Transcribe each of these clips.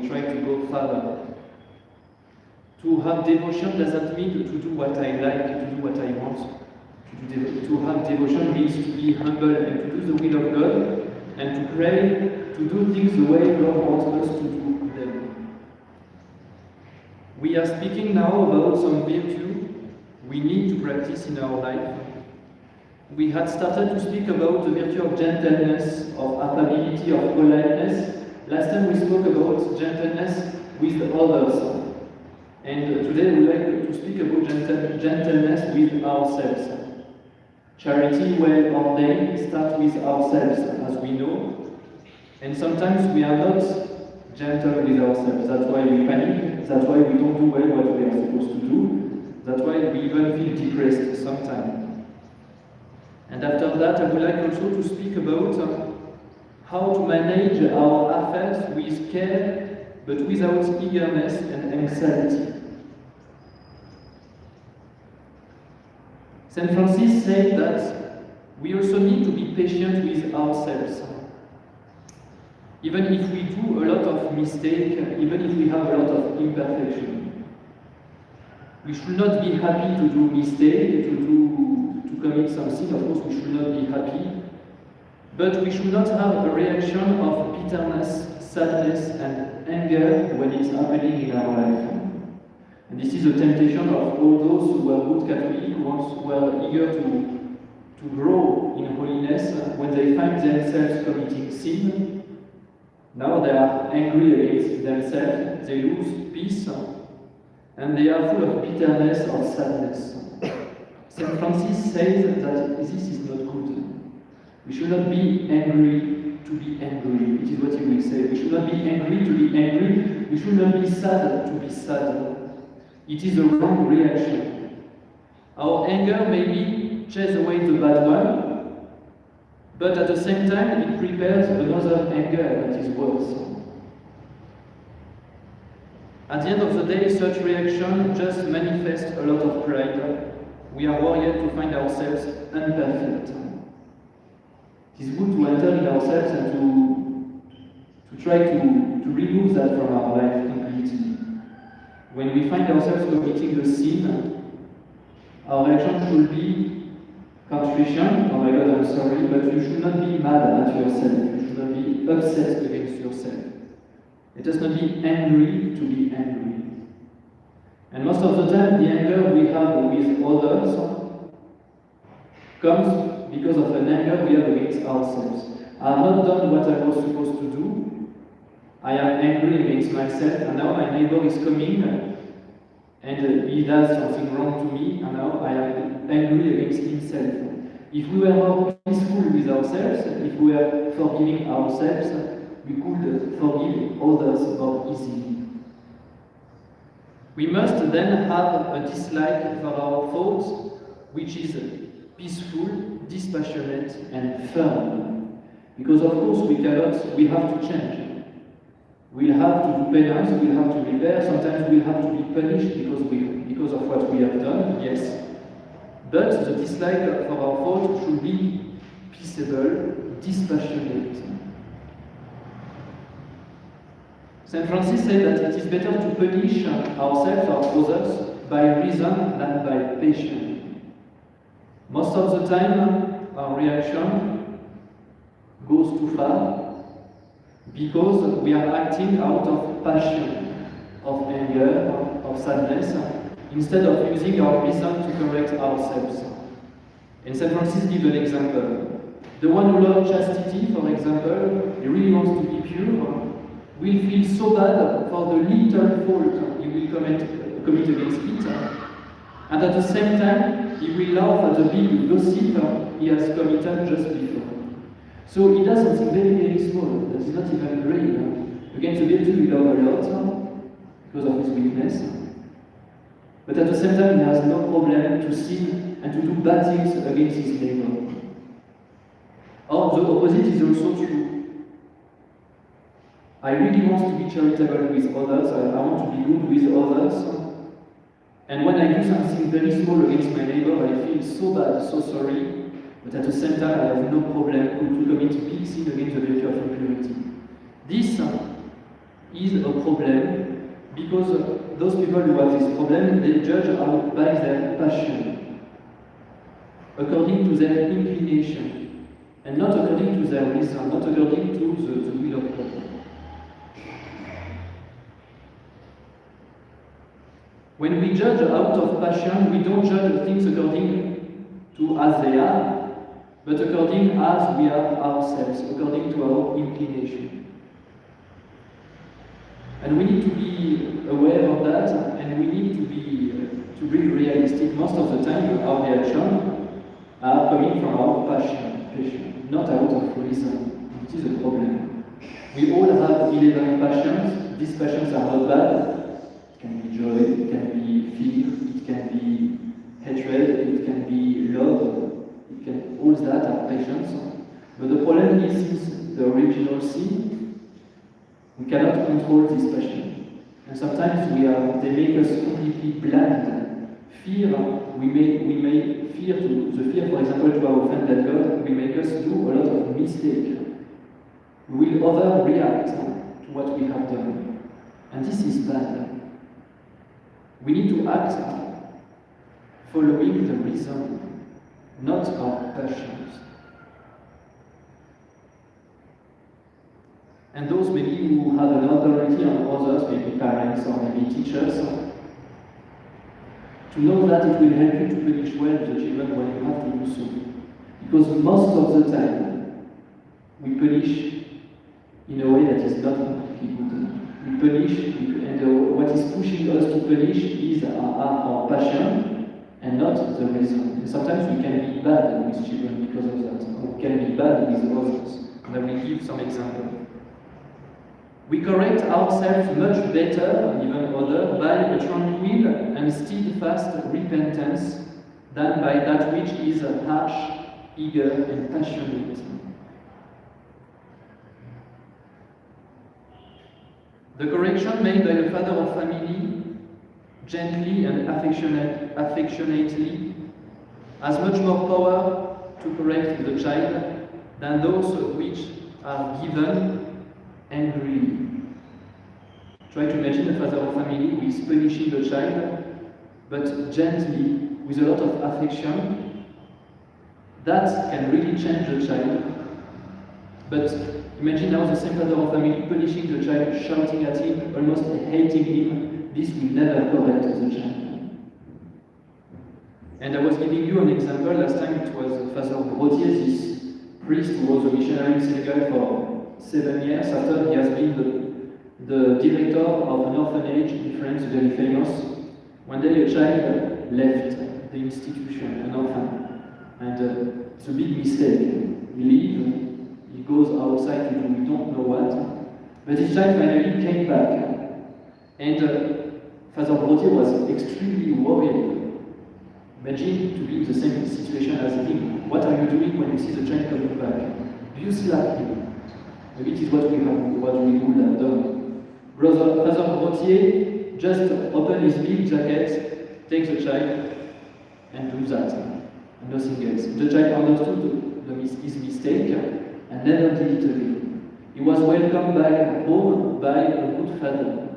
try to go further. To have devotion doesn't mean to do what I like, to do what I want. To have devotion means to be humble and to do the will of God, and to pray, to do things the way God wants us to do them. We are speaking now about some virtue we need to practice in our life. We had started to speak about the virtue of gentleness, of affability, of politeness. Last time we spoke about gentleness with others. And today we would like to speak about gentleness with ourselves. Charity, well ordained, starts with ourselves, as we know. And sometimes we are not gentle with ourselves. That's why we panic. That's why we don't do well what we are supposed to do. That's why we even feel depressed sometimes. And after that, I would like also to speak about how to manage our affairs with care, but without eagerness and anxiety. St. Francis said that we also need to be patient with ourselves. Even if we do a lot of mistakes, even if we have a lot of imperfection. We should not be happy to do mistakes, to commit some sin. Of course, we should not be happy. But we should not have a reaction of bitterness, sadness, and anger when it's happening in our life. And this is a temptation of all those who are good Catholics, who are eager to grow in holiness. When they find themselves committing sin, now they are angry against themselves, they lose peace, and they are full of bitterness or sadness. St. Francis says that this is not good. We should not be angry to be angry. It is what he will say. We should not be angry to be angry. We should not be sad to be sad. It is a wrong reaction. Our anger maybe chase away the bad one, but at the same time it prepares another anger that is worse. At the end of the day, such reaction just manifests a lot of pride. We are worried to find ourselves imperfect. It is good to enter in ourselves and to try to remove that from our life completely. When we find ourselves committing a sin, our reaction should be contrition. Oh my God, I'm sorry, but you should not be mad at yourself. You should not be upset against yourself. Let us not be angry to be angry. And most of the time, the anger we have with others comes because of an anger we have against ourselves. I have not done what I was supposed to do. I am angry against myself, and now my neighbor is coming and he does something wrong to me, and now I am angry against himself. If we were more peaceful with ourselves, if we were forgiving ourselves, we could forgive others more easily. We must then have a dislike for our thoughts, which is peaceful, dispassionate, and firm. Because of course we have to change. We'll have to do penance, we'll have to repair, sometimes we'll have to be punished because of what we have done, yes. But the dislike for our thoughts should be peaceable, dispassionate. St. Francis said that it is better to punish ourselves or others by reason than by patience. Most of the time, our reaction goes too far because we are acting out of passion, of anger, of sadness, instead of using our reason to correct ourselves. And St. Francis gives an example. The one who loves chastity, for example, he really wants to be pure, will feel so bad for the little fault he will commit against it, and at the same time he will laugh at the big gossip he has committed just before. So he does something very, very small that is not even great. Against the virtue we love a lot because of his weakness, but at the same time he has no problem to sin and to do bad things against his neighbor. Or the opposite is also true. I really want to be charitable with others, I want to be good with others. And when I do something very small against my neighbor, I feel so bad, so sorry. But at the same time, I have no problem to commit big sin against the virtue of impurity. This is a problem because those people who have this problem, they judge out by their passion, according to their inclination, and not according to their reason, not according to the will of God. When we judge out of passion, we don't judge things according to as they are, but according as we are ourselves, according to our inclination. And we need to be aware of that, and we need to be realistic. Most of the time, our reactions are coming from our passion, not out of reason. It is a problem. We all have 11 passions. These passions are not bad. It can be joy, it can be fear, it can be hatred, it can be love, all that are passions. But the problem is, since the original sin, we cannot control this passion. And sometimes they make us completely blind. Fear, we may fear, for example, to our offended God, will make us do a lot of mistakes. We will overreact to what we have done. And this is bad. We need to act following the reason, not our passions. And those maybe who have an authority on others, maybe parents or maybe teachers, to know that it will help you to punish well the children when you have to do so. Because most of the time, we punish in a way that is not completely good. We punish, and what is pushing us to punish is our passion and not the reason. And sometimes we can be bad with children because of that, or we can be bad with others. And I will give some examples. We correct ourselves much better, and even other, by a tranquil and steadfast repentance than by that which is harsh, eager, and passionate. The correction made by a father of family, gently and affectionately, has much more power to correct the child than those which are given angrily. Try to imagine a father of family who is punishing the child, but gently, with a lot of affection. That can really change the child. But imagine now the same father of family punishing the child, shouting at him, almost hating him. This will never correct the child. And I was giving you an example. Last time it was Father Brotier, this priest who was a missionary in Senegal for 7 years after he has been the director of an orphanage in France, very famous. One day a child left the institution, an orphan, and it's a big mistake. He leaves, he goes outside to do we don't know what, but this child finally came back, and Father Brotier was extremely worried. Imagine to be in the same situation as him. What are you doing when you see the child coming back? Do you slap him? Maybe it is what we would have done. Father Brotier just opened his big jacket, takes the child, and do that, and nothing else. The child understood his mistake and never did it again. He was welcomed back home by a good father,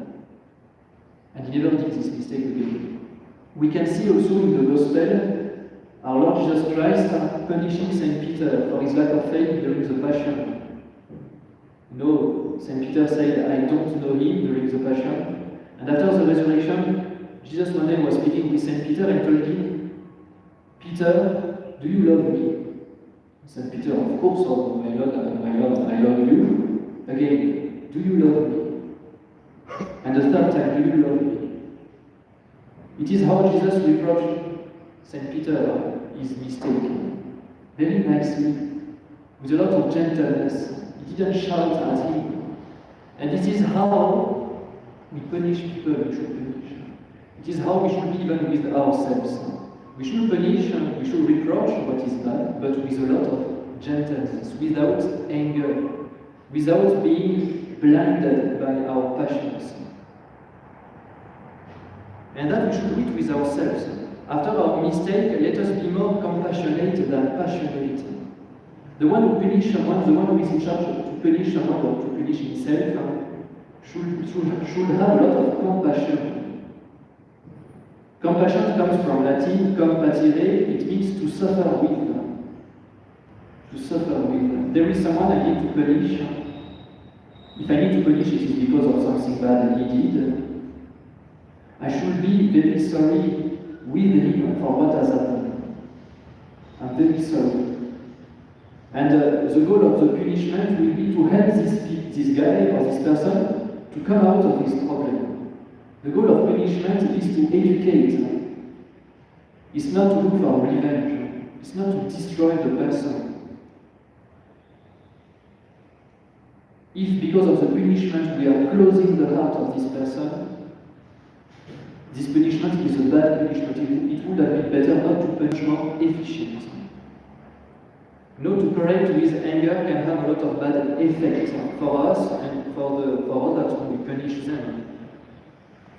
and he never did this mistake again. We can see also in the Gospel our Lord Jesus Christ punishing Saint Peter for his lack of faith during the Passion. Saint Peter said, I don't know him during the Passion. And after the resurrection, Jesus one day was speaking with Saint Peter and told him, Peter, do you love me? Saint Peter, of course, oh my Lord, I love you. Again, do you love me? And the third time, do you love me? It is how Jesus reproached Saint Peter his mistake. Very nicely, with a lot of gentleness. He didn't shout at him. And this is how we punish people we should punish. It is how we should be even with ourselves. We should punish, we should reproach what is bad, but with a lot of gentleness, without anger, without being blinded by our passions. And that we should do it with ourselves. After our mistake, let us be more compassionate than passionate. The one who punishes someone, the one who is in charge to punish someone or to punish himself, should have a lot of compassion. Compassion comes from Latin, compatire, it means to suffer with. To suffer with. There is someone I need to punish. If I need to punish, it is because of something bad he did. I should be very sorry with him for what has happened. I'm very sorry. And the goal of the punishment will be to help this guy or this person to come out of his problem. The goal of punishment is to educate. It's not to look for revenge. It's not to destroy the person. If because of the punishment we are closing the heart of this person, this punishment is a bad punishment. It would have been better not to punish more efficient. No, to correct with anger can have a lot of bad effects for us and for others when we punish them.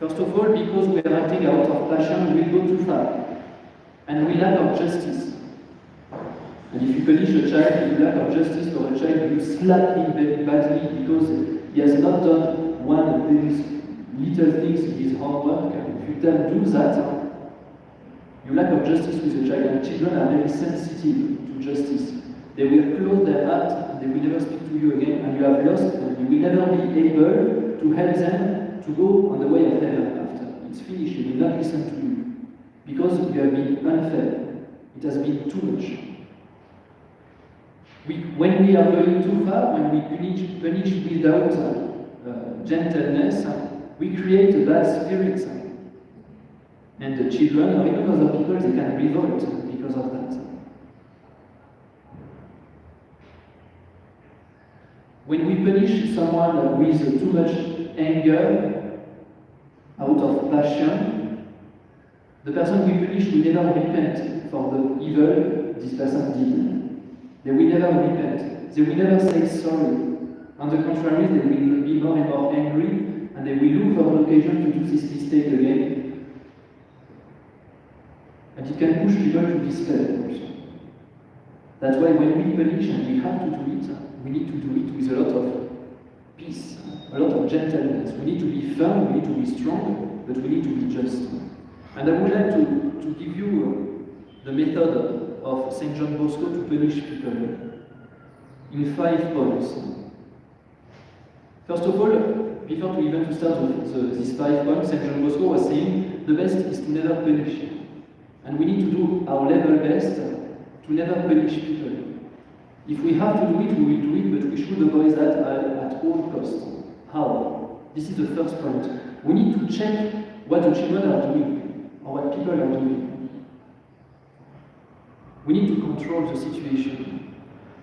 First of all, because we are acting out of passion, we go too far. And we lack of justice. And if you punish a child, you lack of justice for a child, you slap him very badly because he has not done one of these little things in his homework. If you don't do that, you lack of justice with a child. And children are very sensitive to justice. They will close their heart and they will never speak to you again, and you have lost them. You will never be able to help them to go on the way of heaven after. It's finished, they will not listen to you. Because you have been unfair. It has been too much. When we are going too far, when we punish without gentleness, we create a bad spirit. And the children or even other people, they can revolt because of that. When we punish someone with too much anger, out of passion, the person we punish will never repent for the evil this person did. They will never repent. They will never say sorry. On the contrary, they will be more and more angry, and they will look for an occasion to do this mistake again. And it can push people to despair also. That's why when we punish, and we have to do it, we need to do it with a lot of peace, a lot of gentleness. We need to be firm, we need to be strong, but we need to be just. And I would like to give you the method of St. John Bosco to punish people in 5 points. First of all, before to even to start with these 5 points, St. John Bosco was saying the best is to never punish. And we need to do our level best to never punish people. If we have to do it, we will do it, but we should avoid that at all costs. How? This is the first point. We need to check what the children are doing, or what people are doing. We need to control the situation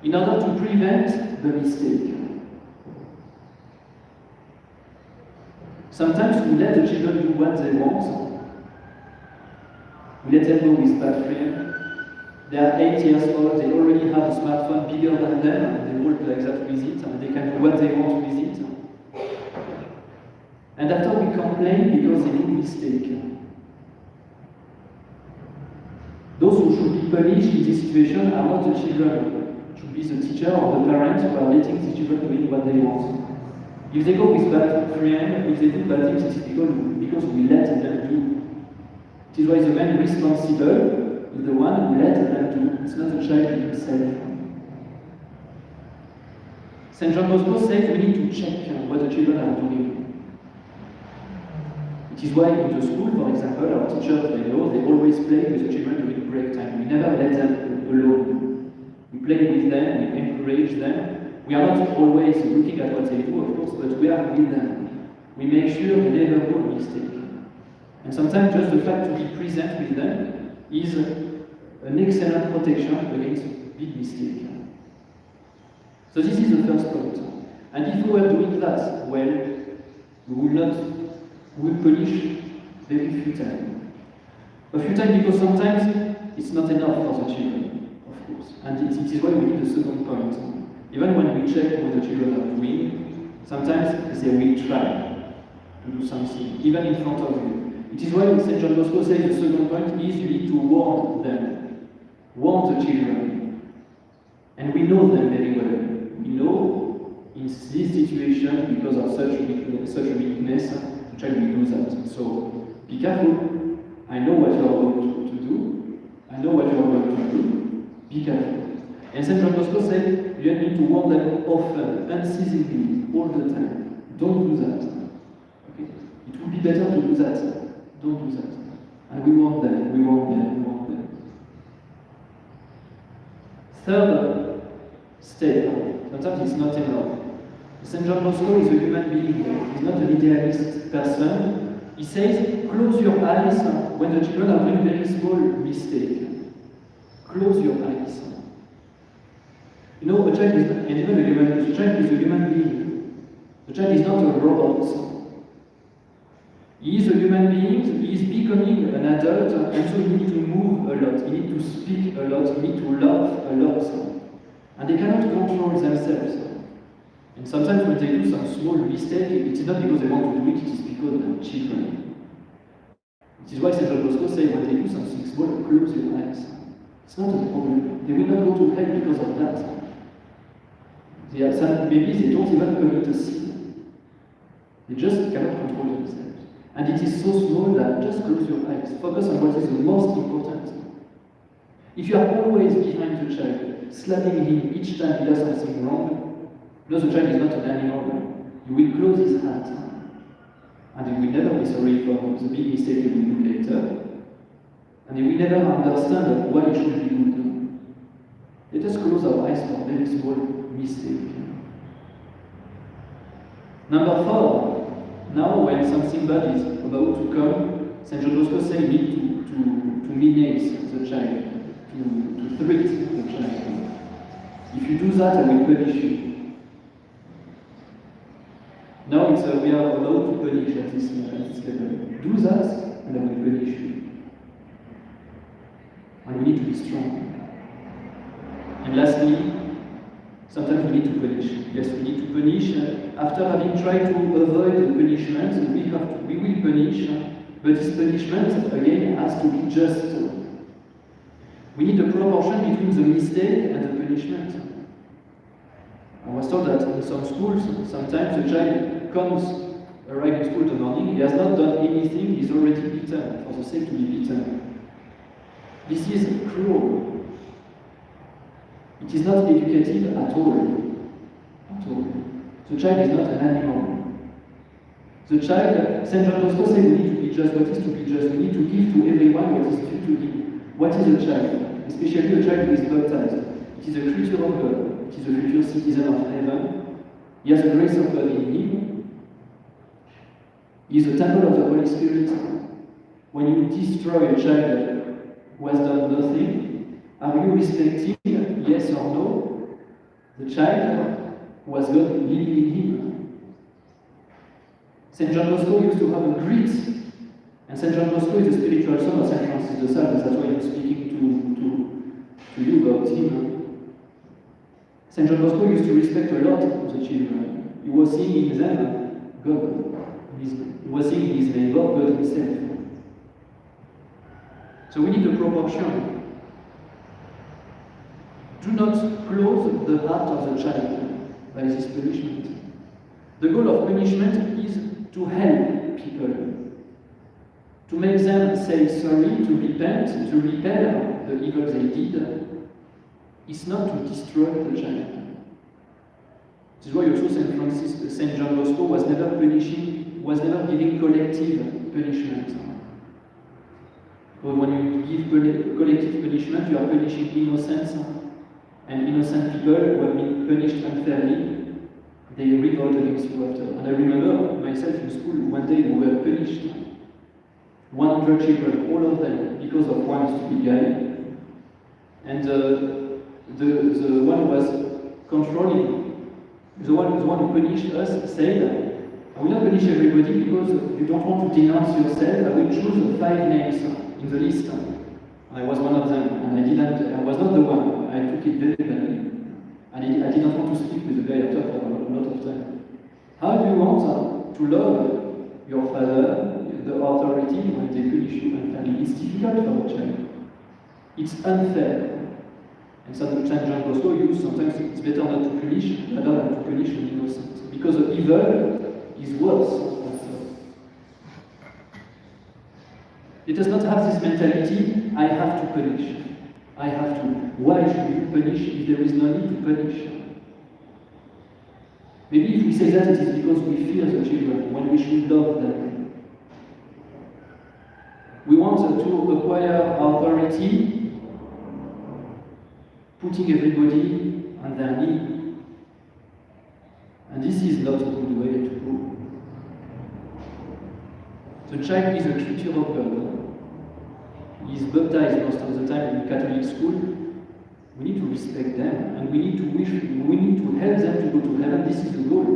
in order to prevent the mistake. Sometimes we let the children do what they want. We let them go with bad friends. They are 8 years old, they already have a smartphone bigger than them, and they work like that with it, and they can do what they want with it. And after we complain because they do mistake. Those who should be punished in this situation are not the children. It should be the teacher or the parents who are letting the children doing what they want. If they go with bad friends, if they do bad things, it is because we let them do. It is why the man responsible is the one who let them do. It's not the child himself. St. John Bosco says we need to check what the children are doing. It is why in the school, for example, our teachers, they always play with the children during break time. We never let them alone. We play with them, we encourage them. We are not always looking at what they do, of course, but we are with them. We make sure they never do a mistake. And sometimes just the fact to be present with them is an excellent protection against big mistake. So this is the first point. And if we were doing that well, we will punish very few times. A few times because sometimes it's not enough for the children, of course. And it is why we need the second point. Even when we check what the children are doing, sometimes they will try to do something, even in front of you. It is why St. John Bosco says the second point is you need to warn them. Warn the children. And we know them very well. We know in this situation, because of such weakness, the child will do that. So be careful. I know what you are going to do. I know what you are going to do. Be careful. And St. John Bosco said, you need to warn them often, unceasingly, all the time. Don't do that. Okay? It would be better to do that. Don't do that. And we warn them, we warn them, we warn them. Third step, sometimes it's not enough. St. John Bosco is a human being, he's not an idealist person. He says, close your eyes when the children are doing very small mistake. Close your eyes. You know, a child is, and even a child is a human being. The child is not a robot. He is a human being, he is becoming an adult, and so he needs to move a lot, he needs to speak a lot, he needs to laugh a lot. And they cannot control themselves. And sometimes when they do some small mistake, it is not because they want to do it, it is because they are children. It is why St. John Bosco says when they do something small, close your eyes. It's not a problem. They will not go to hell because of that. Maybe they don't even commit a sin. They just cannot control themselves. And it is so small that just close your eyes. Focus on what is the most important. If you are always behind the child, slapping him each time he does something wrong, no, the child is not an animal. You will close his heart. And he will never be sorry for the big mistake he will do later. And he will never understand why it should be good. Let us close our eyes for very small mistake. Number 4, now when something bad is about to come, St. John Bosco says you need to menace the child, to threat the child. If you do that, I will punish you. Now we are allowed to punish at this level. Do that, and I will punish you. And we need to be strong. And lastly, sometimes we need to punish. Yes, we need to punish. After having tried to avoid the punishment, we will punish. But this punishment, again, has to be just. We need a proportion between the mistake and the punishment. I was told that in some schools, sometimes the child arrives in school in the morning, he has not done anything, he's already beaten, for the sake to be beaten. This is cruel. It is not educative at all. At all. The child is not an animal. The child, St. John Bosco says we need to be just. What is to be just? We need to give to everyone what is due to him. What is a child? Especially a child who is baptized. It is a creature of God. It is a future citizen of heaven. He has the grace of God in him. He is a temple of the Holy Spirit. When you destroy a child who has done nothing, are you respecting, yes or no, the child who has God living in him? St. John Bosco used to have a great, and St. John Bosco is the spiritual son of St. Francis de Sales, that's why I'm speaking to you about him. St. John Bosco used to respect a lot of the children. He was seeing in them God. He was seeing in his neighbor God himself. So we need a proportion. Do not close the heart of the child by this punishment. The goal of punishment is to help people, to make them say sorry, to repent, to repair the evil they did. It's not to destroy the child. This is why also St. John Bosco was never giving collective punishment. But when you give collective punishment, you are punishing innocents, and innocent people who have been punished unfairly, they revolt against you after. And I remember myself in school, one day we were punished. 100 children, all of them, because of one stupid guy. And the one who was controlling, the one who punished us, said, I will not punish everybody because you don't want to denounce yourself. I will choose 5 names in the list. I was one of them, and I was not the one. I took it very badly. And I did not want to speak with the guy after for a lot of time. How do you want to love your father, the authority, when they punish you unfairly? It's difficult for a child. It's unfair. And Saint John Bosco used sometimes it's better not to punish rather than to punish an innocent. Because the evil is worse. It does not have this mentality, I have to punish. I have to. Why should you punish if there is no need to punish? Maybe if we say that, it is because we fear the children when we should love them. We want to acquire authority, putting everybody on their knee. And this is not a good way to go. The child is a creature of God. He is baptized most of the time in Catholic school. We need to respect them, and we need to help them to go to heaven. This is the goal.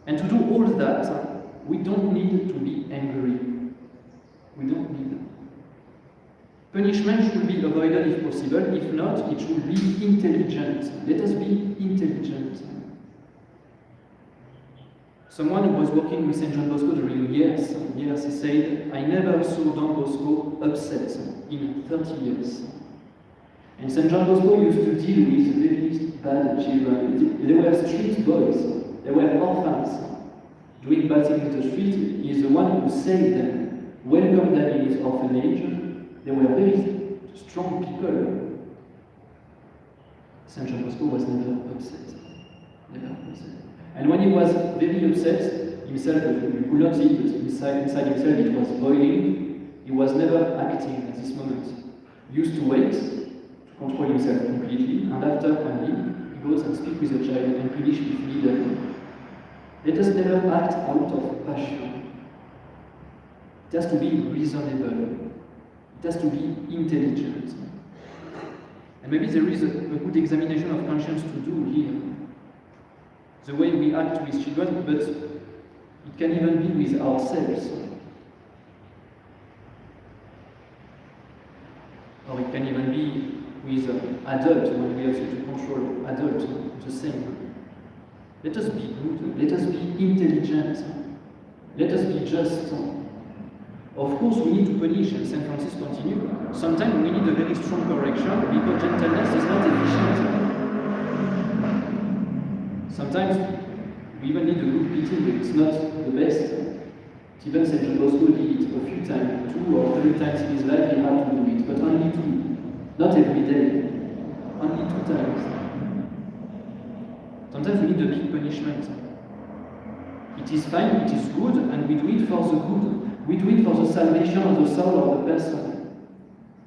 And to do all that, we don't need to be angry. We don't need. Punishment should be avoided if possible. If not, it should be intelligent. Let us be intelligent. Someone who was working with St. John Bosco during years, he said, I never saw Don Bosco upset in 30 years. And St. John Bosco used to deal with very bad children. They were street boys, they were orphans. Doing bad things in the street, he is the one who saved them, welcomed them in his orphanage. They were very strong people. St. John Bosco was never upset. Never upset. And when he was very upset himself, you could not see it, but inside himself it was boiling. He was never acting at this moment. He used to wait, to control himself completely, and after only, he goes and speaks with the child and punish with leader. Let us never act out of passion. It has to be reasonable. It has to be intelligent. And maybe there is a good examination of conscience to do here. The way we act with children, but it can even be with ourselves. Or it can even be with adults, when we have to control adults, the same. Let us be good, let us be intelligent, let us be just. Of course, we need to punish, and St. Francis continues. Sometimes we need a very strong correction because gentleness is not efficient. Sometimes we even need a good beating, but it's not the best. Even St. John Bosco did it a few times, 2 or 3 times in his life he had to do it, but only 2. Not every day. Only 2 times. Sometimes we need a big punishment. It is fine, it is good, and we do it for the good. We do it for the salvation of the soul of the person.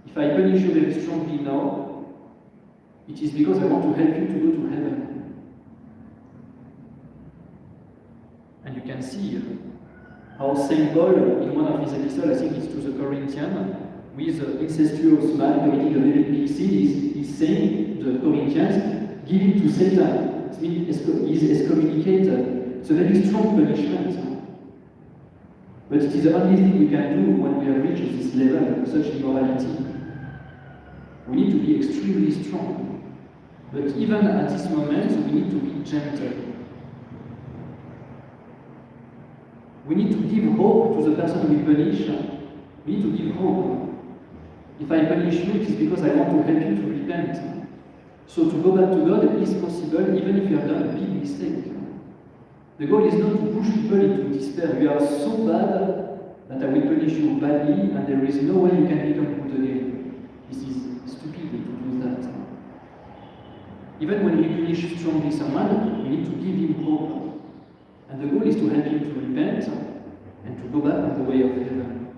If I punish you very strongly now, it is because I want to help you to go to heaven. And you can see how St. Paul, in one of his epistles, I think it's to the Corinthians, with incestuous man committing a very big sin, is saying to the Corinthians, give him to Satan. It means he is excommunicated. It's a very strong punishment. But it is the only thing we can do when we have reached this level of such immorality. We need to be extremely strong. But even at this moment, we need to be gentle. We need to give hope to the person we punish. We need to give hope. If I punish you, it is because I want to help you to repent. So to go back to God is possible even if you have done a big mistake. The goal is not to push people into despair. You are so bad that I will punish you badly and there is no way you can become good again. This is stupid to do that. Even when we punish strongly someone, we need to give him hope. And the goal is to help him to repent and to go back on the way of heaven.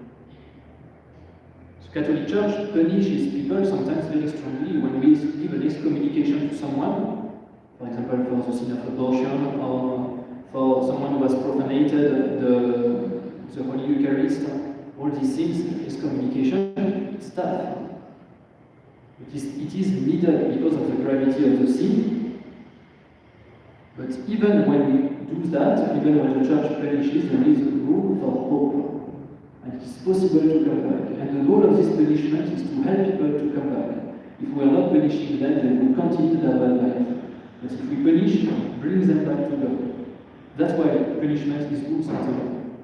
The Catholic Church punishes people sometimes very strongly when we give an excommunication to someone, for example for the sin of abortion or for someone who has profanated the Holy Eucharist. All these things, excommunication, it's tough. It is needed because of the gravity of the sin. But even when we do that, even when the Church punishes, there is room for hope. And it is possible to come back. And the goal of this punishment is to help people to come back. If we are not punishing them, they will continue their bad life. But if we punish, it brings them back to God. That's why punishment is good sometimes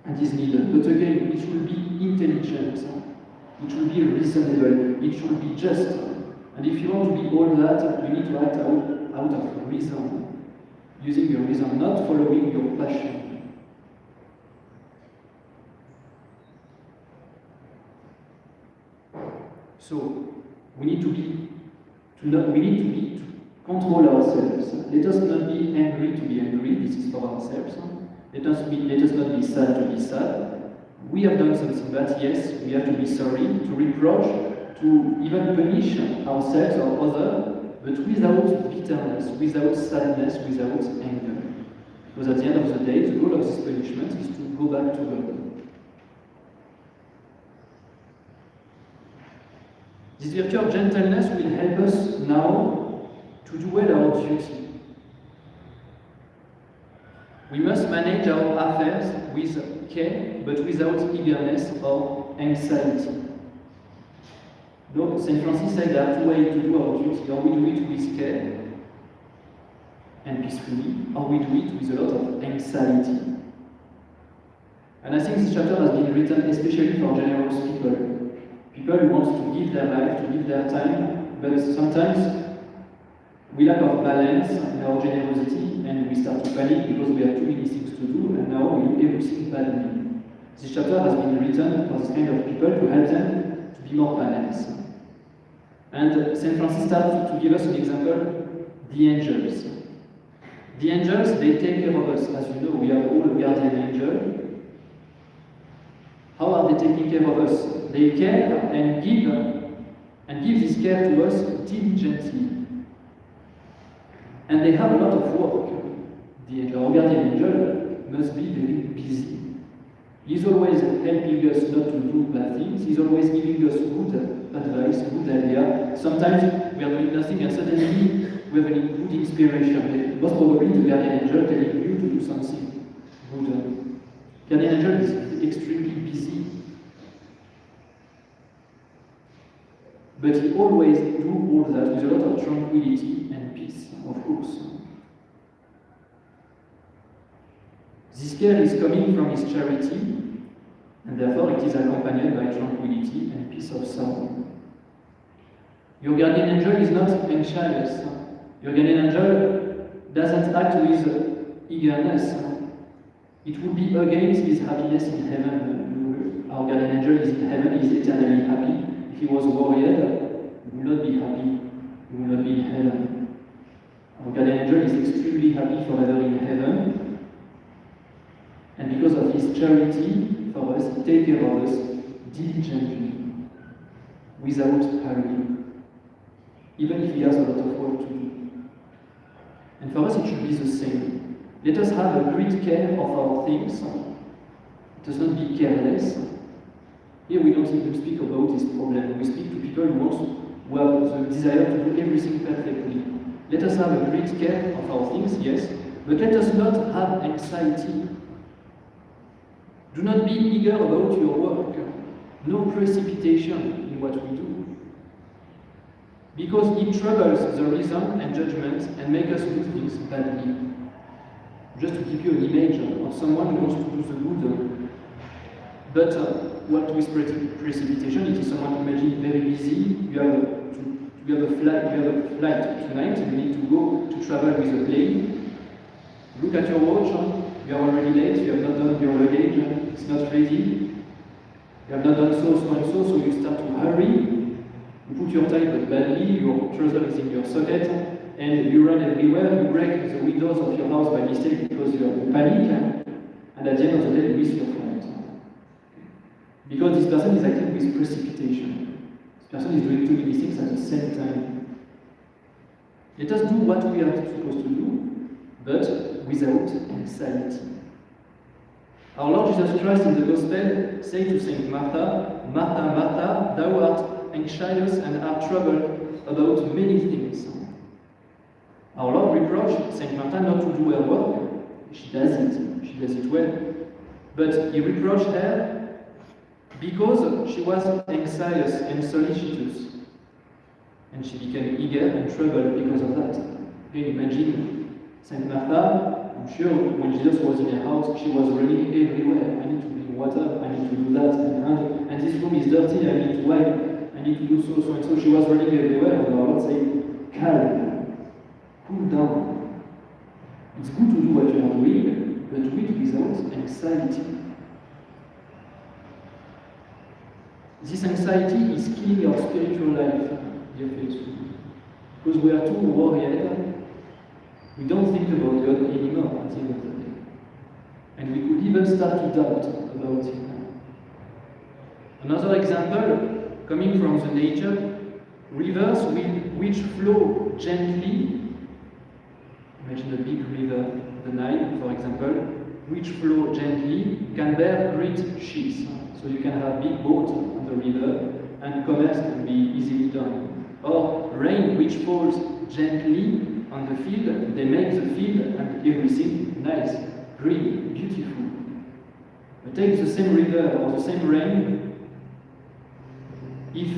and is needed. But again, it should be intelligent. It should be reasonable. It should be just. And if you want to be all that, you need to act out of reason. Using your reason, not following your passion. So, we need to control ourselves. Let us not be angry to be angry. This is for ourselves. Let us not be sad to be sad. We have done something bad, yes, we have to be sorry, to reproach, to even punish ourselves or others, but without bitterness, without sadness, without anger. Because at the end of the day, the goal of this punishment is to go back to God. This virtue of gentleness will help us now to do well our duty. We must manage our affairs with care, but without eagerness or anxiety. No, St. Francis said there are two ways to do our duty. Or we do it with care and peacefully, or we do it with a lot of anxiety. And I think this chapter has been written especially for generous people. People who want to give their life, to give their time, but sometimes we lack of balance in our generosity and we start to panic because we have too many things to do and now we do everything badly. This chapter has been written for this kind of people to help them to be more balanced. And St. Francis started to give us an example, the angels. The angels, they take care of us. As you know, we have all a guardian angel. How are they taking care of us? They care and give this care to us diligently. And they have a lot of work. The angel, our guardian angel must be very busy. He's always helping us not to do bad things. He's always giving us good advice, good idea. Sometimes we are doing nothing and suddenly we have a good inspiration. Most probably the guardian angel telling you to do something good. Guardian angel is extremely busy. But he always do all that with a lot of tranquility and peace, of course. This care is coming from his charity, and therefore it is accompanied by tranquility and peace of soul. Your guardian angel is not anxious. Your guardian angel doesn't act with eagerness. It would be against his happiness in heaven. Our guardian angel is in heaven, he is eternally happy. If he was worried, he will not be happy, he will not be in heaven. Our guardian angel is extremely happy forever in heaven. And because of his charity for us, he takes care of us diligently, without hurry, even if he has a lot of work to do. And for us, it should be the same. Let us have a great care of our things. Let us not be careless. Here we don't even speak about this problem. We speak to people who have the desire to do everything perfectly. Let us have a great care of our things, yes, but let us not have anxiety. Do not be eager about your work. No precipitation in what we do. Because it troubles the reason and judgment and makes us do things badly. Just to give you an image of someone who wants to do the good, but what with precipitation, it is someone, imagine, very busy, you have a flight tonight, and you need to go to travel with a plane. Look at your watch, you are already late, you have not done your luggage, it's not ready. You have not done so and so you start to hurry. You put your tie but badly, your trouser is in your socket, and you run everywhere, you break the windows of your house by mistake because you are in panic, and at the end of the day you miss your flight. Because this person is acting with precipitation. This person is doing too many things at the same time. Let us do what we are supposed to do, but without anxiety. Our Lord Jesus Christ in the Gospel said to Saint Martha, Martha, Martha, thou art anxious and art troubled about many things. Our Lord reproached Saint Martha not to do her work. She does it well. But he reproached her because she was anxious and solicitous. And she became eager and troubled because of that. Can you imagine Saint Martha? I'm sure when Jesus was in her house, she was running everywhere. I need to bring water, I need to do that, and this room is dirty, I need to wipe, I need to do so and so. She was running everywhere, and I would say, calm, cool down. It's good to do what you are doing, but do it without anxiety. This anxiety is killing our spiritual life, dear friends, because we are too worried. We don't think about God anymore at the end of the day. And we could even start to doubt about it. Another example, coming from the nature, rivers which flow gently. Imagine a big river, the Nile, for example, which flow gently, can bear great ships. So you can have big boats on the river, and commerce can be easily done. Or rain which falls gently on the field, they make the field and everything nice, green, beautiful. But take the same river or the same rain, if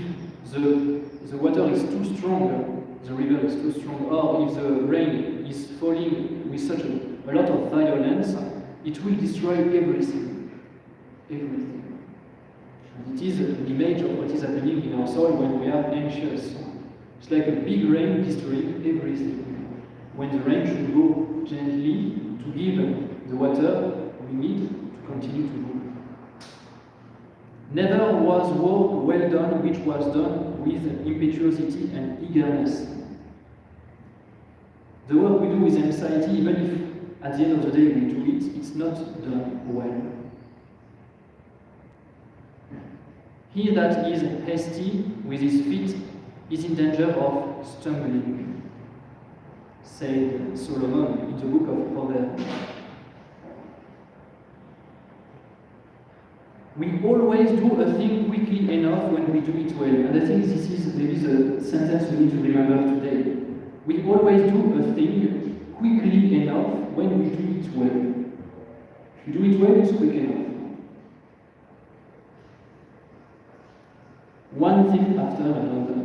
the water is too strong, the river is too strong, or if the rain is falling with such a lot of violence, it will destroy everything. Everything. And it is an image of what is happening in our soul when we are anxious. It's like a big rain destroying everything. When the rain should go gently to give the water we need to continue to move. Never was work well done which was done with impetuosity and eagerness. The work we do with anxiety, even if at the end of the day we do it, it's not done well. He that is hasty with his feet is in danger of stumbling, said Solomon in the book of Proverbs. We always do a thing quickly enough when we do it well. And I think this is maybe the sentence we need to remember today. We always do a thing quickly enough when we do it well. If you do it well, it's quick enough. One thing after another.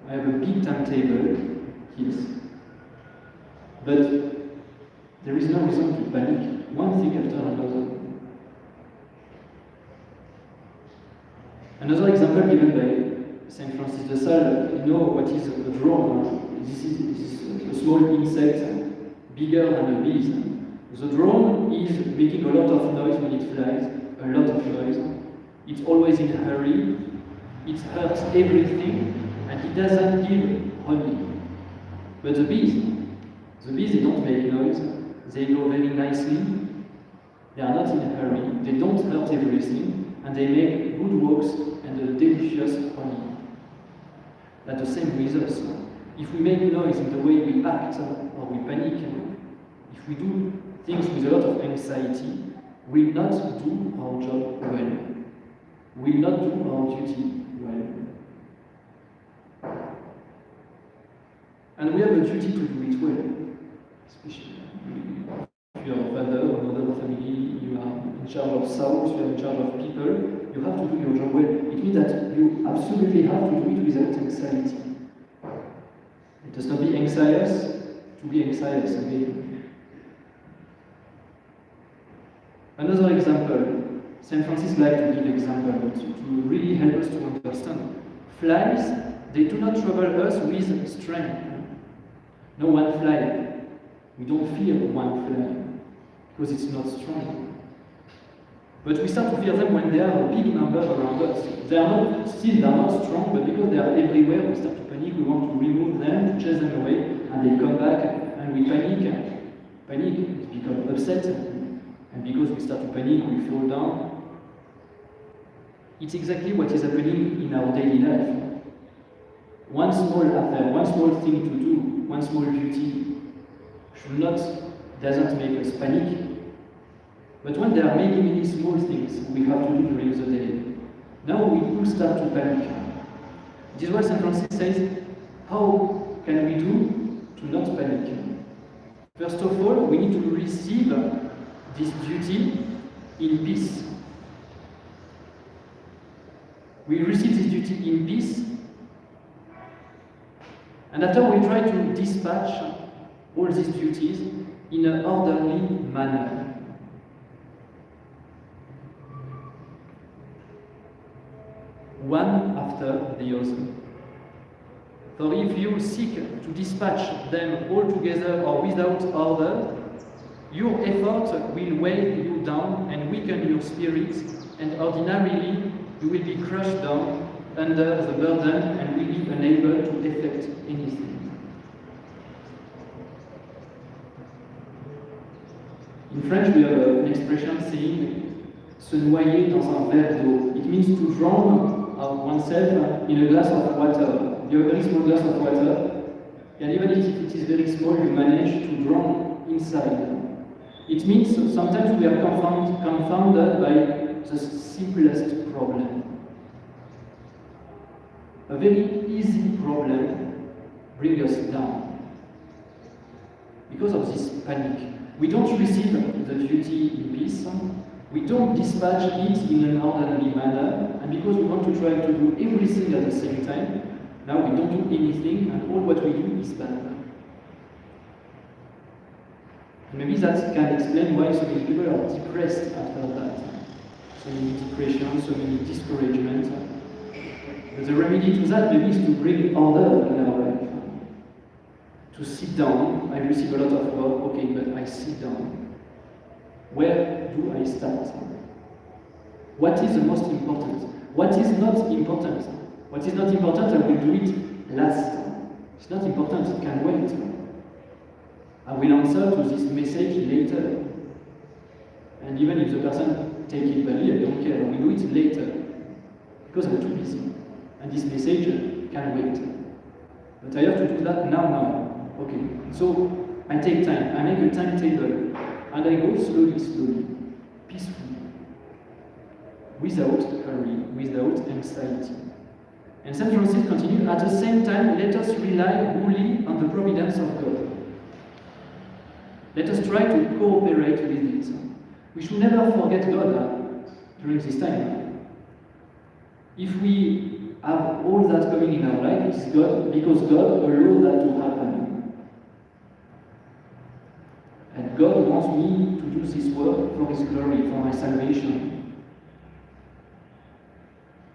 I have a big timetable, yes. But there is no reason to panic. One thing after another. Another example given by St. Francis de Sales, you know what is a drone. This is a small insect, bigger than a bee. The drone is making a lot of noise when it flies, a lot of noise. It's always in a hurry, it hurts everything, and it doesn't give honey. But the bees, they don't make noise, they go very nicely, they are not in a hurry, they don't hurt everything, and they make good works and a delicious honey. That's the same with us. If we make noise in the way we act or we panic, if we do things with a lot of anxiety, we'll not do our job well. We'll not do our duty well. And we have a duty to do it well, especially if you are a father or mother of family, you are in charge of souls, you are in charge of people, you have to do your job well. It means that you absolutely have to do it without anxiety. It does not be anxious to be anxious again. Another example, St. Francis liked to give example to really help us to understand. Flies, they do not trouble us with strength. No one fly. We don't fear one fly because it's not strong. But we start to fear them when they are a big number around us. They are not strong, but because they are everywhere, we start to panic. We want to remove them, to chase them away, and they come back, and we panic. Panic, we become upset, and because we start to panic, we fall down. It's exactly what is happening in our daily life. One small affair, one small thing to do, one small duty doesn't make us panic. But when there are many, many small things we have to do during the day, now we could start to panic. This is what St. Francis says, how can we do to not panic? First of all, we need to receive this duty in peace. We receive this duty in peace, and after we try to dispatch all these duties in an orderly manner. one after the other. For if you seek to dispatch them all together or without order, your effort will weigh you down and weaken your spirits, and ordinarily you will be crushed down under the burden and will be unable to effect anything. In French, we have an expression saying se noyer dans un verre d'eau. It means to drown oneself in a glass of water. You have a very small glass of water, and even if it is very small, you manage to drown inside. It means sometimes we are confounded by the simplest problem. A very easy problem brings us down. Because of this panic, we don't receive the duty in peace, we don't dispatch it in an orderly manner, and because we want to try to do everything at the same time, now we don't do anything, and all what we do is bad. Maybe that can explain why so many people are depressed after that. So many depression, so many discouragement. But the remedy to that maybe is to bring order in our life. To sit down. I receive a lot of work, okay, but I sit down. Where do I start? What is the most important? What is not important? What is not important, I will do it last. It's not important, it can wait. I will answer to this message later. And even if the person take it badly, I don't care, I will do it later. Because I'm too busy. And this message can wait. But I have to do that now. Okay, so I take time, I make a timetable, and I go slowly, peacefully, without hurry, without anxiety. And St. Francis continues, at the same time, let us rely wholly on the providence of God. Let us try to cooperate with it. We should never forget God during this time. If we have all that coming in our life, it's God, because God allowed that to happen. And God wants me to do this work for His glory, for my salvation.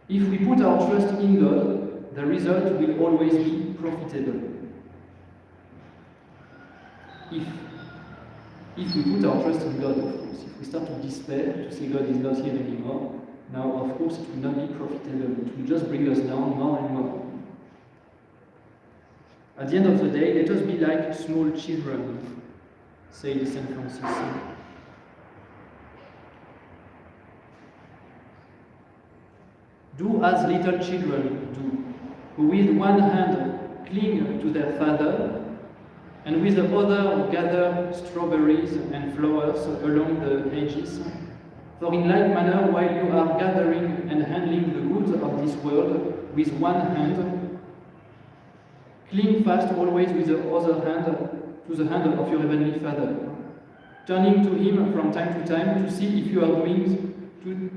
If we put our trust in God, the result will always be profitable. If we put our trust in God, of course, if we start to despair, to say God is not here anymore, now of course it will not be profitable. It will just bring us down more and more. At the end of the day, let us be like small children, said St. Francis. Do as little children do, who with one hand cling to their father, and with the other gather strawberries and flowers along the hedges. For in like manner, while you are gathering and handling the goods of this world with one hand, cling fast always with the other hand to the hand of your heavenly Father, turning to Him from time to time to see if you are doing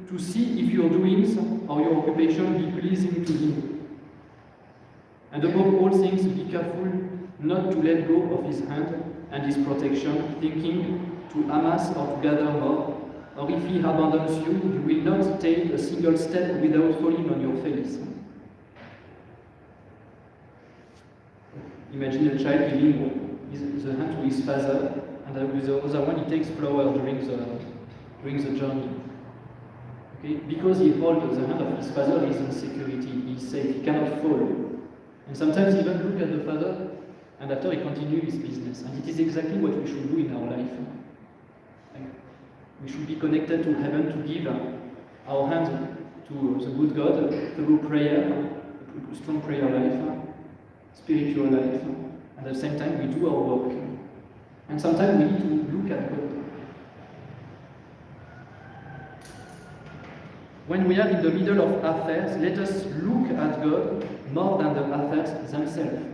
to see if your doings or your occupation be pleasing to Him. And above all things, be careful not to let go of His hand and His protection, thinking to amass or to gather more, or if He abandons you, you will not take a single step without falling on your face. Imagine a child giving the hand to his father, and with the other one he takes flower during the journey. Okay? Because he holds the hand of his father, he is in security, he is safe, he cannot fall. And sometimes even look at the father, and after he continues his business. And it is exactly what we should do in our life. We should be connected to heaven to give our hand to the good God through prayer, strong prayer life, spiritual life, and at the same time we do our work. And sometimes we need to look at God. When we are in the middle of affairs, let us look at God more than the affairs themselves.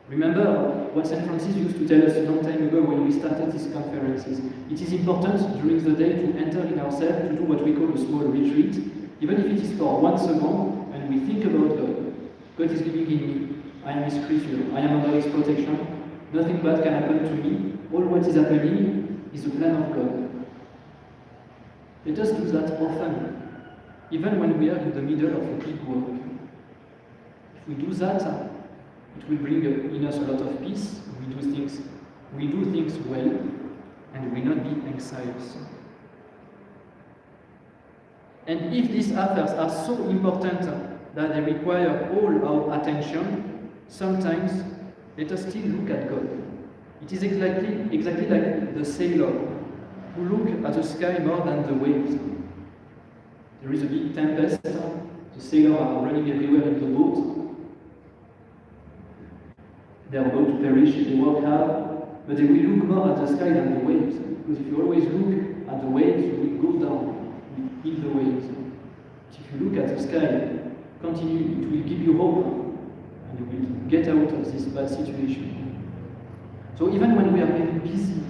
Remember what St. Francis used to tell us a long time ago when we started these conferences. It is important during the day to enter in ourselves, to do what we call a small retreat, even if it is for 1 second, and we think about God. God is living in me. I am His creature. I am under His protection. Nothing bad can happen to me. All what is happening is the plan of God. Let us do that often. even when we are in the middle of a big work. If we do that, it will bring in us a lot of peace. We do things well, and we not be anxious. And if these affairs are so important that they require all our attention, sometimes let us still look at God. It is exactly like the sailor who look at the sky more than the waves. There is a big tempest, the sailors are running everywhere in the boat. They are about to perish, they work hard, but they will look more at the sky than the waves. Because if you always look at the waves, you will go down, you will hit the waves. But if you look at the sky, continue, it will give you hope, and you will get out of this bad situation. So even when we are very busy,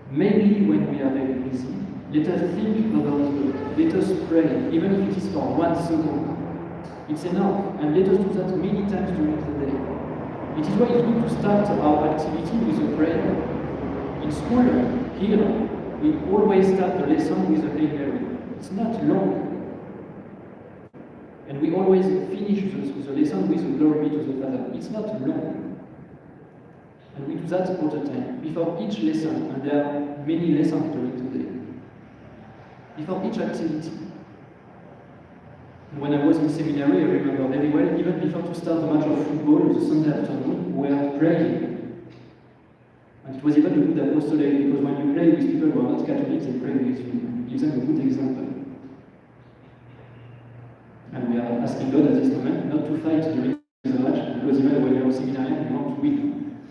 mainly when we are very busy, let us think about God. Let us pray, even if it is for 1 second. It's enough, and let us do that many times during the day. It is why it's good to start our activity with a prayer. In school, here, we always start the lesson with a Hail Mary. It's not long. And we always finish the lesson with a glory be to the Father. It's not long. And we do that all the time. Before each lesson, and there are many lessons during the day. Before each activity. When I was in seminary, I remember very well, even before to start the match of football the Sunday afternoon, we were praying. And it was even a good apostolate, because when you pray with people who are not Catholics, they pray with you. It gives them a good example. And we are asking God at this moment not to fight during the match, because even when you're a seminarian, you want to win.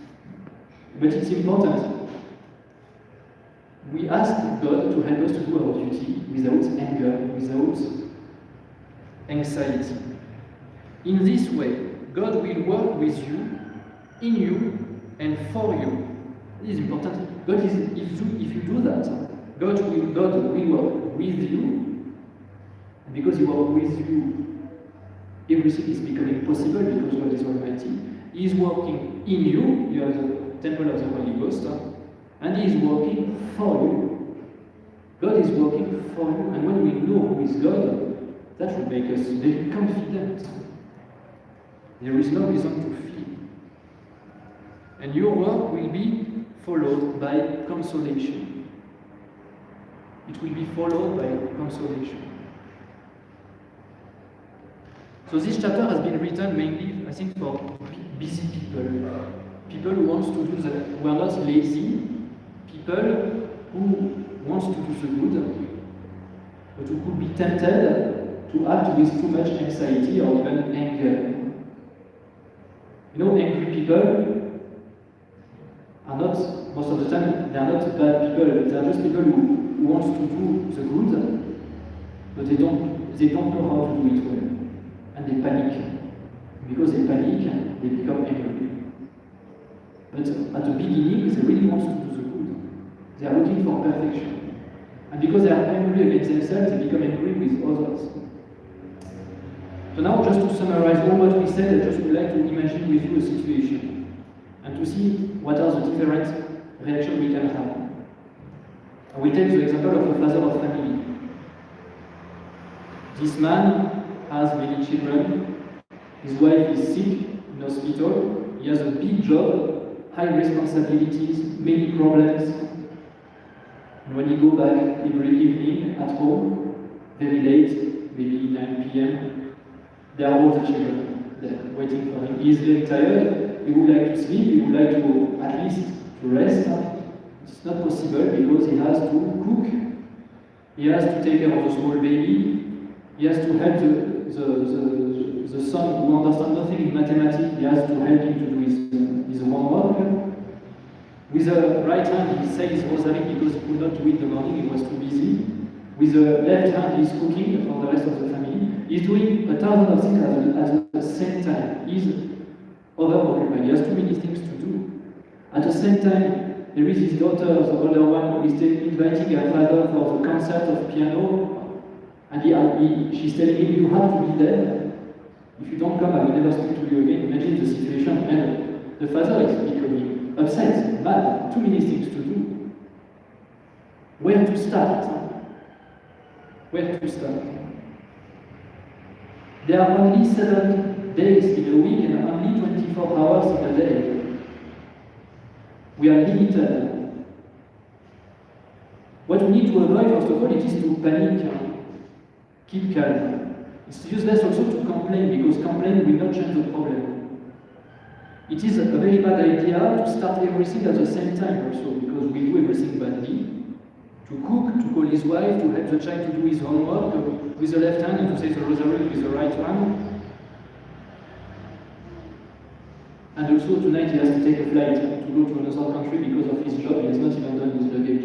But it's important. We ask God to help us to do our duty without anger, without anxiety. In this way, God will work with you, in you, and for you. This is important. If you do that, God will work with you, and because He works with you, everything is becoming possible because God is Almighty. He is working in you. You are the temple of the Holy Ghost, and He is working for you. God is working for you, and when we know who is God, that will make us very confident. There is no reason to fear. And your work will be followed by consolation. It will be followed by consolation. So this chapter has been written mainly, I think, for busy people. People who want to do that, who are not lazy. People who want to do the good, but who could be tempted to act with too much anxiety or even anger. You know, angry people are not, most of the time, they are not bad people. They are just people who want to do the good, but they don't know how to do it well. And they panic. Because they panic, they become angry. But at the beginning, they really want to do the good. They are looking for perfection. And because they are angry against themselves, they become angry with others. So now, just to summarize all what we said, I just would like to imagine with you a situation and to see what are the different reactions we can have. I will take the example of a father of family. This man has many children. His wife is sick in hospital. He has a big job, high responsibilities, many problems. And when he goes back every evening at home, very late, maybe 9 p.m., there are all the children there waiting for him. He is very tired. He would like to sleep. He would like to at least to rest. It's not possible because he has to cook. He has to take care of the small baby. He has to help the son who understands nothing in mathematics. He has to help him to do his homework. With the right hand, he says rosary because he could not do it in the morning. He was too busy. With the left hand, he's cooking for the rest of the family. He's doing 1,000 of things at the same time. He's overoccupied. He has too many things to do. At the same time, there is his daughter, the older one, who is inviting her father for the concert of piano. And she's telling him, you have to be there. If you don't come, I will never speak to you again. Imagine the situation. And the father is becoming upset, mad, too many things to do. Where to start? Where to start? There are only 7 days in a week and only 24 hours in a day. We are limited. What we need to avoid, first of all, it is to panic, keep calm. It's useless also to complain, because complain will not change the problem. It is a very bad idea to start everything at the same time also, because we do everything badly. To cook, to call his wife, to help the child to do his homework with the left hand and to say the rosary with the right one. And also tonight he has to take a flight to go to another country because of his job. He has not even done his luggage.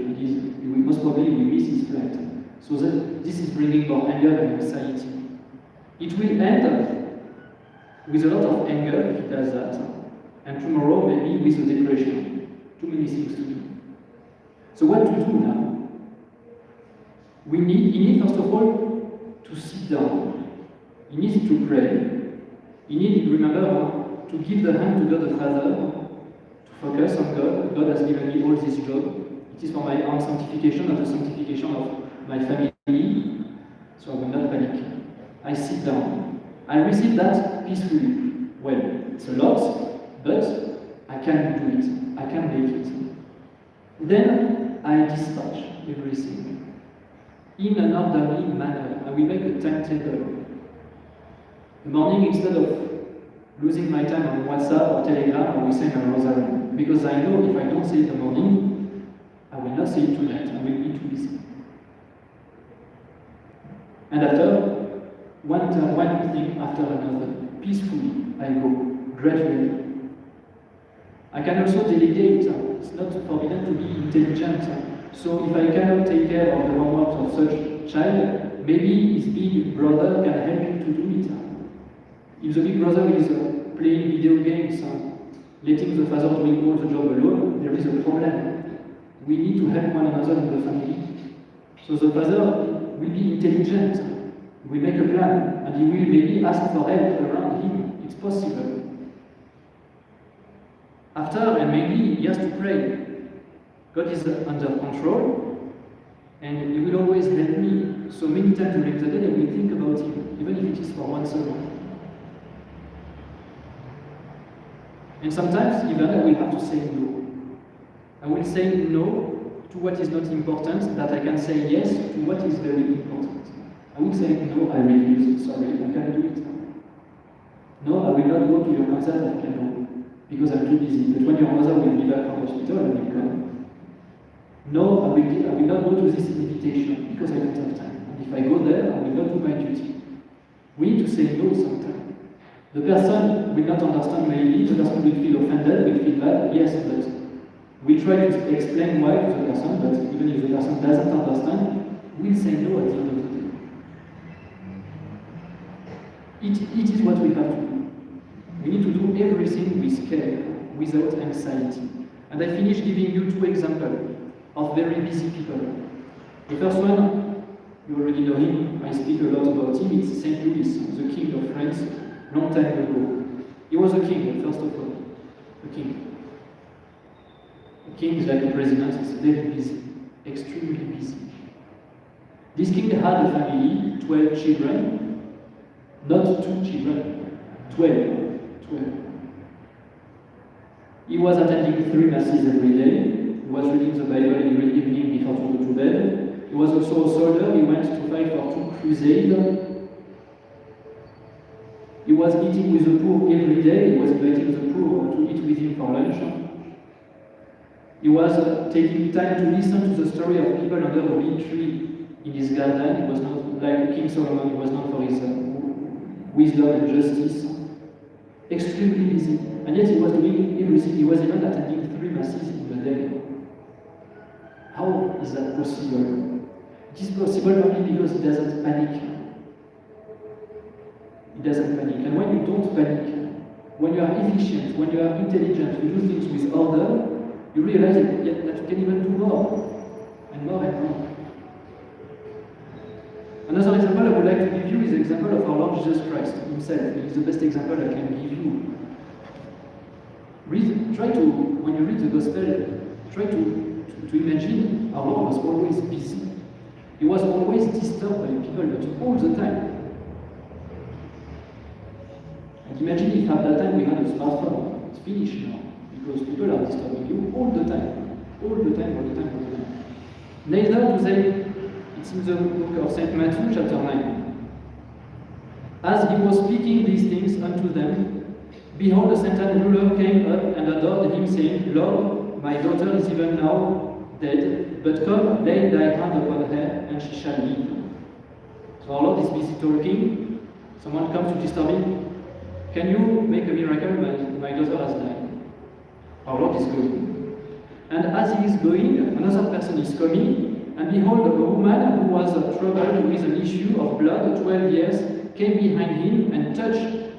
Most probably will miss his flight. So this is bringing more anger and anxiety. It will end up with a lot of anger if he does that. And tomorrow maybe with a depression. Too many things to do. So what to do now? He needs first of all to sit down. He needs to pray. He needs, remember, to give the hand to God the Father, to focus on God. God has given me all this job. It is for my own sanctification and the sanctification of my family. So I will not panic. I sit down. I receive that peacefully. Well, it's a lot, but I can do it. I can make it. Then I dispatch everything in an orderly manner. I will make a timetable. The morning, instead of losing my time on WhatsApp or Telegram, I will say my rosary. Because I know if I don't say it in the morning, I will not say it tonight. I will be too busy. And after, one thing after another, peacefully, I go, gradually. I can also delegate. It's not forbidden to be intelligent. So if I cannot take care of the homework of such child, maybe his big brother can help him to do it. If the big brother is playing video games, letting the father doing all the job alone, there is a problem. We need to help one another in the family. So the father will be intelligent, will make a plan, and he will maybe ask for help around him. It's possible. After, and maybe he has to pray. God is under control, and he will always help me. So many times during the day I will think about him, even if it is for 1 second. And sometimes even I will have to say no. I will say no to what is not important, that I can say yes to what is very important. I will say no, I refuse, sorry, I can't do it. No, I will not go to your concert of piano, because I'm too busy. But when your mother will be back from the hospital, I will come. No, I will not go to this invitation, because I don't have time. And if I go there, I will not do my duty. We need to say no sometimes. The person will not understand maybe, the person will feel offended, will feel bad, yes, but we try to explain why to the person, but even if the person doesn't understand, we'll say no at the end of the day. It is what we have to do. We need to do everything with care, without anxiety. And I finish giving you 2 examples of very busy people. The first one, you already know him, I speak a lot about him, it's St. Louis, the king of France, long time ago. He was a king, first of all, a king. A king is like a president, he's very busy, extremely busy. This king had a family, 12 children, not 2 children, 12. He was attending 3 masses every day. He was reading the Bible every evening before to go to bed. He was also a soldier. He went to fight for 2 crusades. He was eating with the poor every day. He was inviting the poor to eat with him for lunch. He was taking time to listen to the story of people under a big tree in his garden. He was not like King Solomon. He was known for his wisdom and justice. Extremely busy. And yet he was doing everything. He was even attending 3 masses in the day. How is that possible? It is possible only because he doesn't panic. He doesn't panic. And when you don't panic, when you are efficient, when you are intelligent, you do things with order, you realize that you can even do more, and more and more. Another example I would like to give you is the example of our Lord Jesus Christ himself. It is the best example I can give you. When you read the Gospel, try to imagine our Lord was always busy. He was always disturbed by people, but all the time. But imagine if at that time we had a smartphone. It's finished now, because people are disturbing you all the time. All the time, all the time, all the time. Neither do they, it's in the book of St. Matthew, chapter 9. As he was speaking these things unto them, behold, a certain ruler came up and adored him, saying, Lord, my daughter is even now dead, but come, lay thy hand upon her, and she shall live. So our Lord is busy talking. Someone comes to disturb him. Can you make a miracle? My daughter has died. Our Lord is going. And as he is going, another person is coming, and behold, a woman who was troubled with an issue of blood 12 years came behind him and touched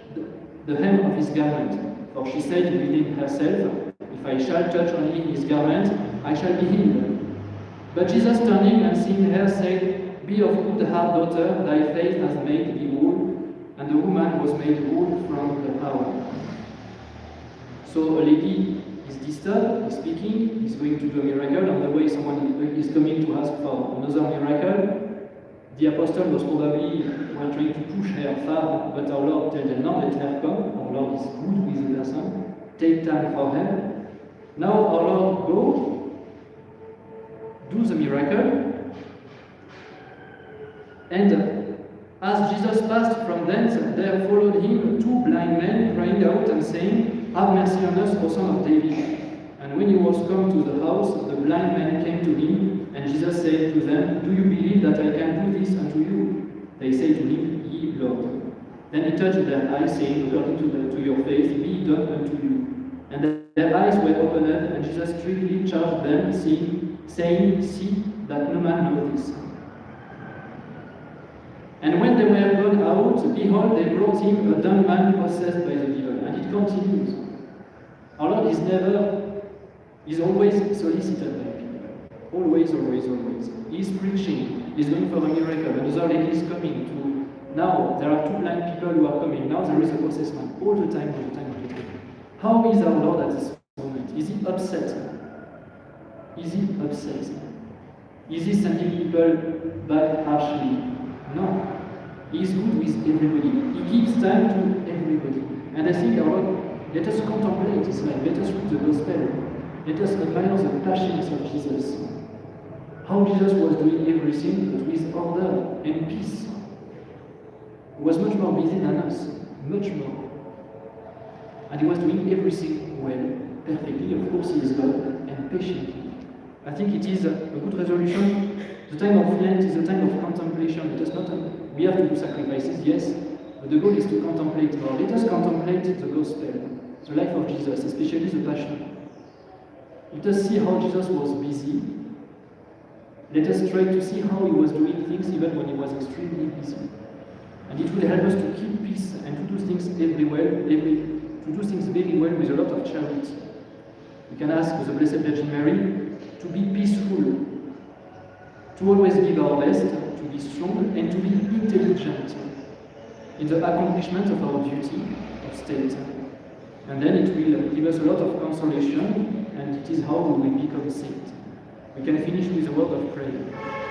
the hem of his garment. For she said within herself, if I shall touch only his garment, I shall be healed. But Jesus, turning and seeing her, said, Be of good heart, daughter, thy faith has made thee whole. And the woman was made whole from the hour. So a lady is disturbed, is speaking, is going to do a miracle. On the way, someone is coming to ask for another miracle. The apostle was probably trying to push her far, but our Lord tells them, no, let her come. Our Lord is good with the person. Take time for her. Now our Lord go, do the miracle, and as Jesus passed from thence, there followed him 2 blind men, crying out and saying, Have mercy on us, O Son of David. And when he was come to the house, the blind men came to him, and Jesus said to them, Do you believe that I can do this unto you? They say to him, Yea, Lord. Then he touched their eyes, saying, According to your faith, be done unto you. And their eyes were opened, and Jesus strictly charged them, saying, See that no man know this. And when they were gone out, behold, they brought him a dumb man possessed by the devil. And it continues. Our Lord is always solicited by people. Always, always, always. He's preaching, he's going for a miracle. Another lady is coming to. Now, there are 2 blind people who are coming. Now there is a possessed man. All the time, all the time, all the time. How is our Lord at this moment? Is he upset? Is he upset? Is he sending people back harshly? No. He is good with everybody. He gives time to everybody. And I think our Lord, let us contemplate his life. Let us read the gospel. Let us admire the passions of Jesus. How Jesus was doing everything, but with order and peace. He was much more busy than us. Much more. And he was doing everything well, perfectly. Of course, he is God, and patiently. I think it is a good resolution. The time of Lent is a time of contemplation. Let us not, we have to do sacrifices, yes, but the goal is to contemplate more. Let us contemplate the gospel, the life of Jesus, especially the passion. Let us see how Jesus was busy. Let us try to see how he was doing things even when he was extremely busy. And it will help us to keep peace and to do things to do things very well with a lot of charity. We can ask the Blessed Virgin Mary to be peaceful, to always give our best, to be strong, and to be intelligent in the accomplishment of our duty of state. And then it will give us a lot of consolation, and it is how we will become saints. We can finish with a word of prayer.